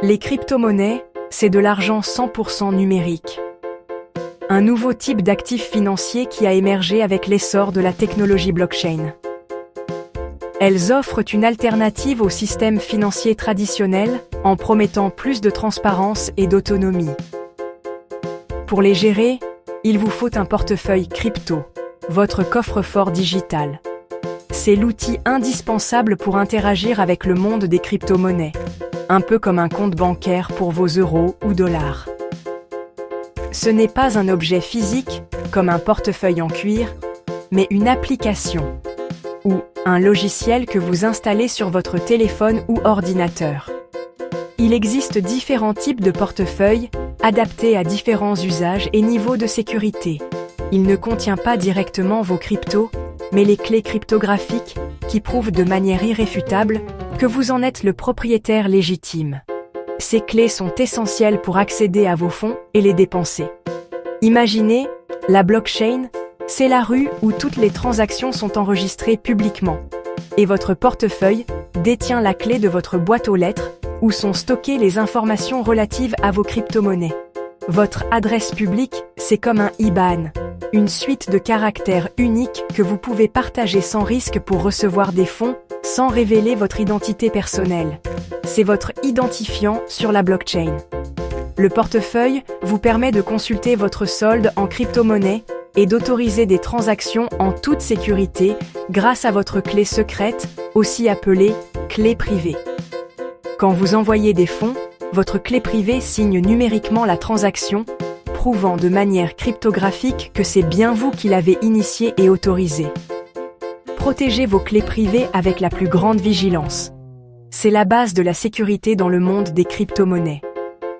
Les crypto-monnaies, c'est de l'argent 100% numérique. Un nouveau type d'actif financier qui a émergé avec l'essor de la technologie blockchain. Elles offrent une alternative au système financier traditionnel en promettant plus de transparence et d'autonomie. Pour les gérer, il vous faut un portefeuille crypto, votre coffre-fort digital. C'est l'outil indispensable pour interagir avec le monde des crypto-monnaies, un peu comme un compte bancaire pour vos euros ou dollars. Ce n'est pas un objet physique, comme un portefeuille en cuir, mais une application ou un logiciel que vous installez sur votre téléphone ou ordinateur. Il existe différents types de portefeuilles, adaptés à différents usages et niveaux de sécurité. Il ne contient pas directement vos cryptos, mais les clés cryptographiques qui prouvent de manière irréfutable que vous en êtes le propriétaire légitime. Ces clés sont essentielles pour accéder à vos fonds et les dépenser. Imaginez, la blockchain, c'est la rue où toutes les transactions sont enregistrées publiquement. Et votre portefeuille détient la clé de votre boîte aux lettres où sont stockées les informations relatives à vos crypto-monnaies. Votre adresse publique, c'est comme un IBAN, une suite de caractères uniques que vous pouvez partager sans risque pour recevoir des fonds, sans révéler votre identité personnelle. C'est votre identifiant sur la blockchain. Le portefeuille vous permet de consulter votre solde en crypto-monnaie et d'autoriser des transactions en toute sécurité grâce à votre clé secrète, aussi appelée clé privée. Quand vous envoyez des fonds, votre clé privée signe numériquement la transaction, prouvant de manière cryptographique que c'est bien vous qui l'avez initiée et autorisée. Protégez vos clés privées avec la plus grande vigilance. C'est la base de la sécurité dans le monde des crypto-monnaies.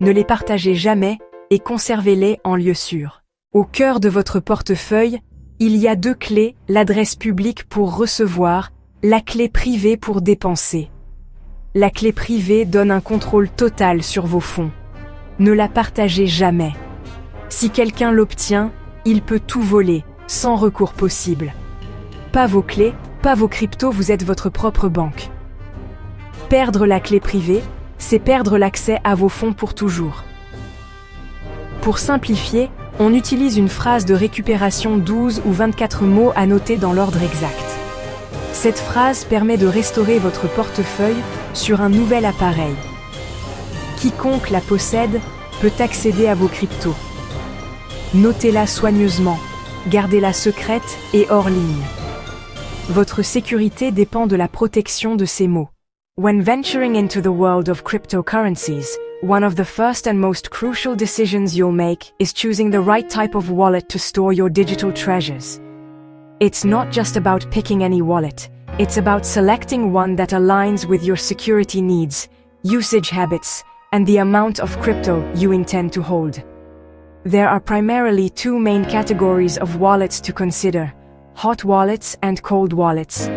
Ne les partagez jamais et conservez-les en lieu sûr. Au cœur de votre portefeuille, il y a deux clés, l'adresse publique pour recevoir, la clé privée pour dépenser. La clé privée donne un contrôle total sur vos fonds. Ne la partagez jamais. Si quelqu'un l'obtient, il peut tout voler, sans recours possible. Pas vos clés, pas vos cryptos, vous êtes votre propre banque. Perdre la clé privée, c'est perdre l'accès à vos fonds pour toujours. Pour simplifier, on utilise une phrase de récupération 12 ou 24 mots à noter dans l'ordre exact. Cette phrase permet de restaurer votre portefeuille sur un nouvel appareil. Quiconque la possède peut accéder à vos cryptos. Notez-la soigneusement, gardez-la secrète et hors ligne. Votre sécurité dépend de la protection de ces mots. When venturing into the world of cryptocurrencies, one of the first and most crucial decisions you'll make is choosing the right type of wallet to store your digital treasures. It's not just about picking any wallet, it's about selecting one that aligns with your security needs, usage habits, and the amount of crypto you intend to hold. There are primarily two main categories of wallets to consider: hot wallets and cold wallets.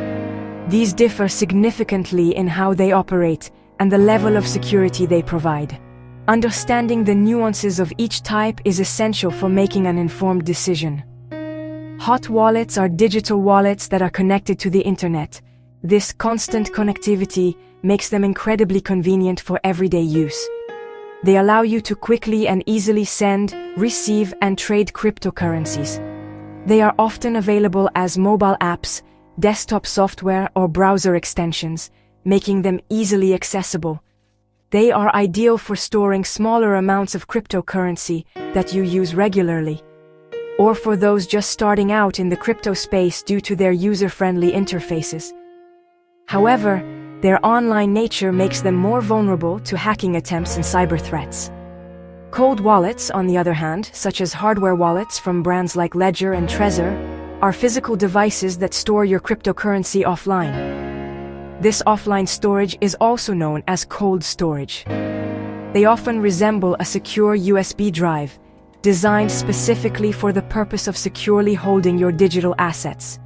These differ significantly in how they operate and the level of security they provide. Understanding the nuances of each type is essential for making an informed decision. Hot wallets are digital wallets that are connected to the internet. This constant connectivity makes them incredibly convenient for everyday use. They allow you to quickly and easily send, receive, and trade cryptocurrencies. They are often available as mobile apps, desktop software, or browser extensions, making them easily accessible. They are ideal for storing smaller amounts of cryptocurrency that you use regularly, or for those just starting out in the crypto space due to their user-friendly interfaces. However, their online nature makes them more vulnerable to hacking attempts and cyber threats. Cold wallets, on the other hand, such as hardware wallets from brands like Ledger and Trezor, are physical devices that store your cryptocurrency offline. This offline storage is also known as cold storage. They often resemble a secure USB drive, designed specifically for the purpose of securely holding your digital assets.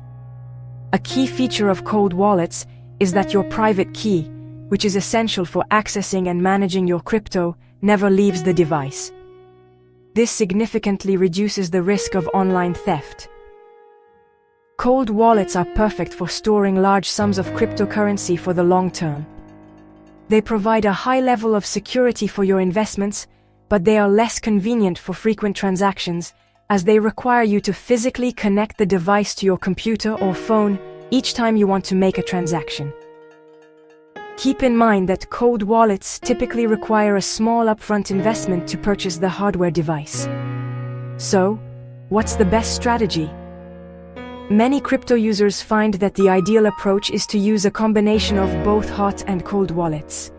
A key feature of cold wallets is that your private key, which is essential for accessing and managing your crypto, never leaves the device. This significantly reduces the risk of online theft. Cold wallets are perfect for storing large sums of cryptocurrency for the long term. They provide a high level of security for your investments, but they are less convenient for frequent transactions, as they require you to physically connect the device to your computer or phone each time you want to make a transaction. Keep in mind that cold wallets typically require a small upfront investment to purchase the hardware device. So, what's the best strategy? Many crypto users find that the ideal approach is to use a combination of both hot and cold wallets.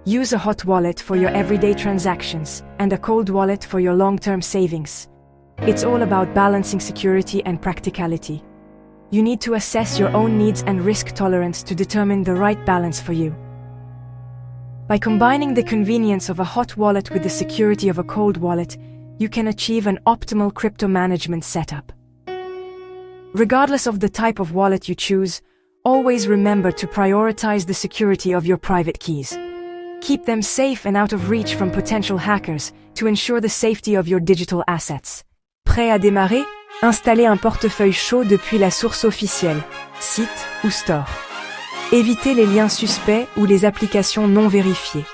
Use a hot wallet for your everyday transactions and a cold wallet for your long-term savings. It's all about balancing security and practicality. You need to assess your own needs and risk tolerance to determine the right balance for you. By combining the convenience of a hot wallet with the security of a cold wallet, you can achieve an optimal crypto management setup. Regardless of the type of wallet you choose, always remember to prioritize the security of your private keys. Keep them safe and out of reach from potential hackers to ensure the safety of your digital assets. Prêt à démarrer? Installez un portefeuille chaud depuis la source officielle, site ou store. Évitez les liens suspects ou les applications non vérifiées.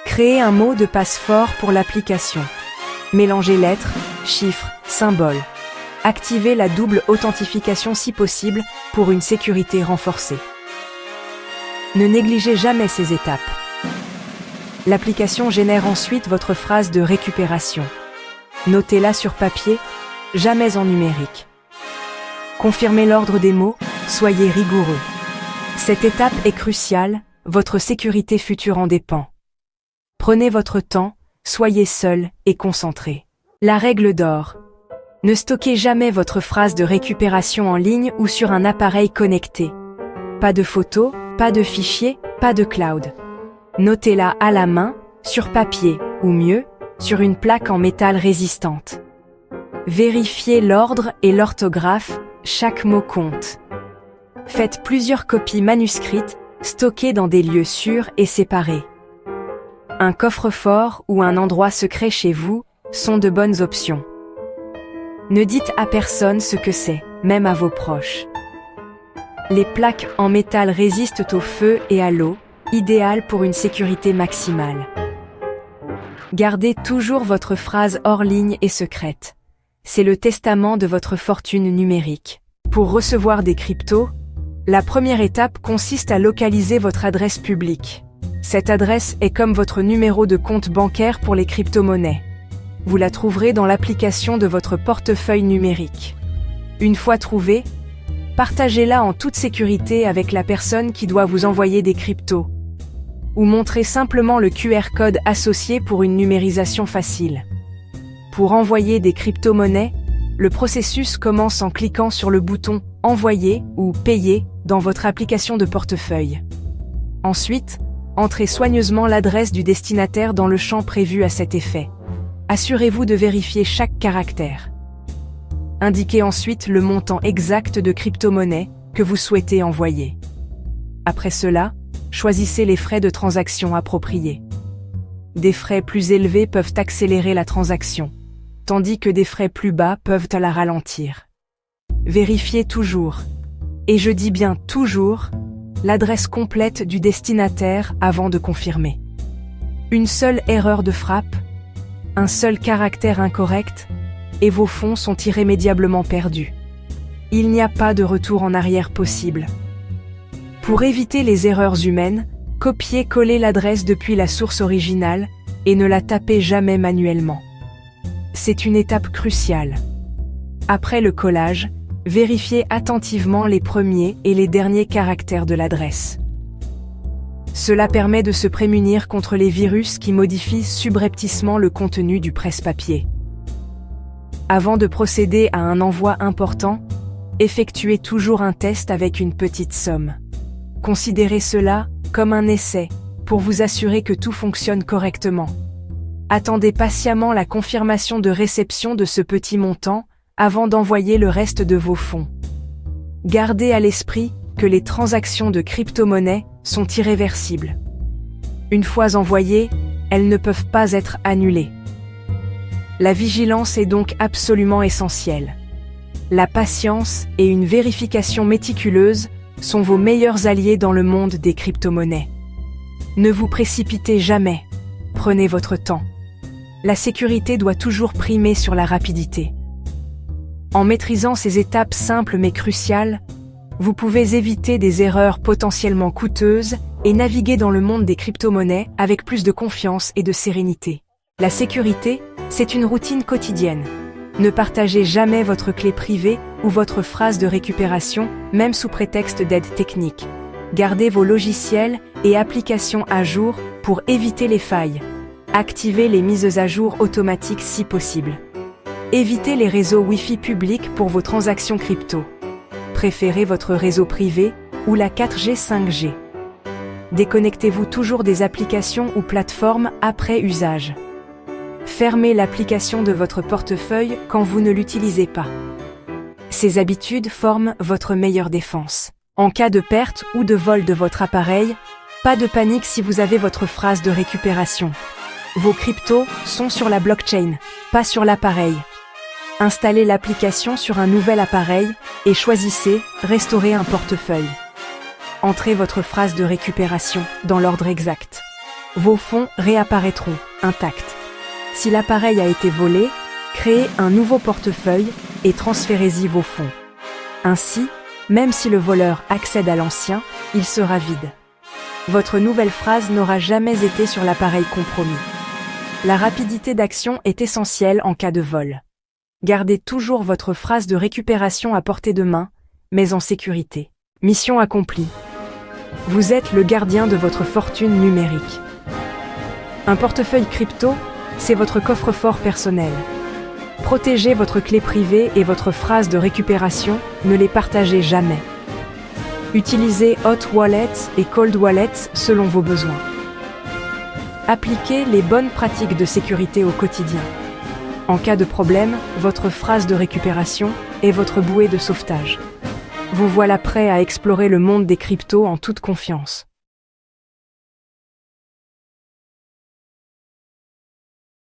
Créez un mot de passe fort pour l'application. Mélangez lettres, chiffres, symboles. Activez la double authentification si possible pour une sécurité renforcée. Ne négligez jamais ces étapes. L'application génère ensuite votre phrase de récupération. Notez-la sur papier, jamais en numérique. Confirmez l'ordre des mots, soyez rigoureux. Cette étape est cruciale, votre sécurité future en dépend. Prenez votre temps, soyez seul et concentré. La règle d'or. Ne stockez jamais votre phrase de récupération en ligne ou sur un appareil connecté. Pas de photos, pas de fichiers, pas de cloud. Notez-la à la main, sur papier, ou mieux, sur une plaque en métal résistante. Vérifiez l'ordre et l'orthographe, chaque mot compte. Faites plusieurs copies manuscrites, stockées dans des lieux sûrs et séparés. Un coffre-fort ou un endroit secret chez vous sont de bonnes options. Ne dites à personne ce que c'est, même à vos proches. Les plaques en métal résistent au feu et à l'eau, idéales pour une sécurité maximale. Gardez toujours votre phrase hors ligne et secrète. C'est le testament de votre fortune numérique. Pour recevoir des cryptos, la première étape consiste à localiser votre adresse publique. Cette adresse est comme votre numéro de compte bancaire pour les crypto-monnaies. Vous la trouverez dans l'application de votre portefeuille numérique. Une fois trouvée, partagez-la en toute sécurité avec la personne qui doit vous envoyer des cryptos. Ou montrez simplement le QR code associé pour une numérisation facile. Pour envoyer des crypto-monnaies, le processus commence en cliquant sur le bouton « Envoyer » ou « Payer » dans votre application de portefeuille. Ensuite, entrez soigneusement l'adresse du destinataire dans le champ prévu à cet effet. Assurez-vous de vérifier chaque caractère. Indiquez ensuite le montant exact de crypto-monnaie que vous souhaitez envoyer. Après cela, choisissez les frais de transaction appropriés. Des frais plus élevés peuvent accélérer la transaction, tandis que des frais plus bas peuvent la ralentir. Vérifiez toujours, et je dis bien toujours, l'adresse complète du destinataire avant de confirmer. Une seule erreur de frappe, un seul caractère incorrect, et vos fonds sont irrémédiablement perdus. Il n'y a pas de retour en arrière possible. Pour éviter les erreurs humaines, copiez-collez l'adresse depuis la source originale et ne la tapez jamais manuellement. C'est une étape cruciale. Après le collage, vérifiez attentivement les premiers et les derniers caractères de l'adresse. Cela permet de se prémunir contre les virus qui modifient subrepticement le contenu du presse-papier. Avant de procéder à un envoi important, effectuez toujours un test avec une petite somme. Considérez cela comme un essai pour vous assurer que tout fonctionne correctement. Attendez patiemment la confirmation de réception de ce petit montant avant d'envoyer le reste de vos fonds. Gardez à l'esprit que les transactions de crypto-monnaies sont irréversibles. Une fois envoyées, elles ne peuvent pas être annulées. La vigilance est donc absolument essentielle. La patience et une vérification méticuleuse sont vos meilleurs alliés dans le monde des crypto-monnaies. Ne vous précipitez jamais. Prenez votre temps. La sécurité doit toujours primer sur la rapidité. En maîtrisant ces étapes simples mais cruciales, vous pouvez éviter des erreurs potentiellement coûteuses et naviguer dans le monde des crypto-monnaies avec plus de confiance et de sérénité. La sécurité, c'est une routine quotidienne. Ne partagez jamais votre clé privée ou votre phrase de récupération, même sous prétexte d'aide technique. Gardez vos logiciels et applications à jour pour éviter les failles. Activez les mises à jour automatiques si possible. Évitez les réseaux Wi-Fi publics pour vos transactions crypto. Préférez votre réseau privé ou la 4G 5G. Déconnectez-vous toujours des applications ou plateformes après usage. Fermez l'application de votre portefeuille quand vous ne l'utilisez pas. Ces habitudes forment votre meilleure défense. En cas de perte ou de vol de votre appareil, pas de panique si vous avez votre phrase de récupération. Vos cryptos sont sur la blockchain, pas sur l'appareil. Installez l'application sur un nouvel appareil et choisissez « Restaurer un portefeuille ». Entrez votre phrase de récupération dans l'ordre exact. Vos fonds réapparaîtront intacts. Si l'appareil a été volé, créez un nouveau portefeuille et transférez-y vos fonds. Ainsi, même si le voleur accède à l'ancien, il sera vide. Votre nouvelle phrase n'aura jamais été sur l'appareil compromis. La rapidité d'action est essentielle en cas de vol. Gardez toujours votre phrase de récupération à portée de main, mais en sécurité. Mission accomplie. Vous êtes le gardien de votre fortune numérique. Un portefeuille crypto, c'est votre coffre-fort personnel. Protégez votre clé privée et votre phrase de récupération, ne les partagez jamais. Utilisez Hot Wallets et Cold Wallets selon vos besoins. Appliquez les bonnes pratiques de sécurité au quotidien. En cas de problème, votre phrase de récupération est votre bouée de sauvetage. Vous voilà prêt à explorer le monde des cryptos en toute confiance.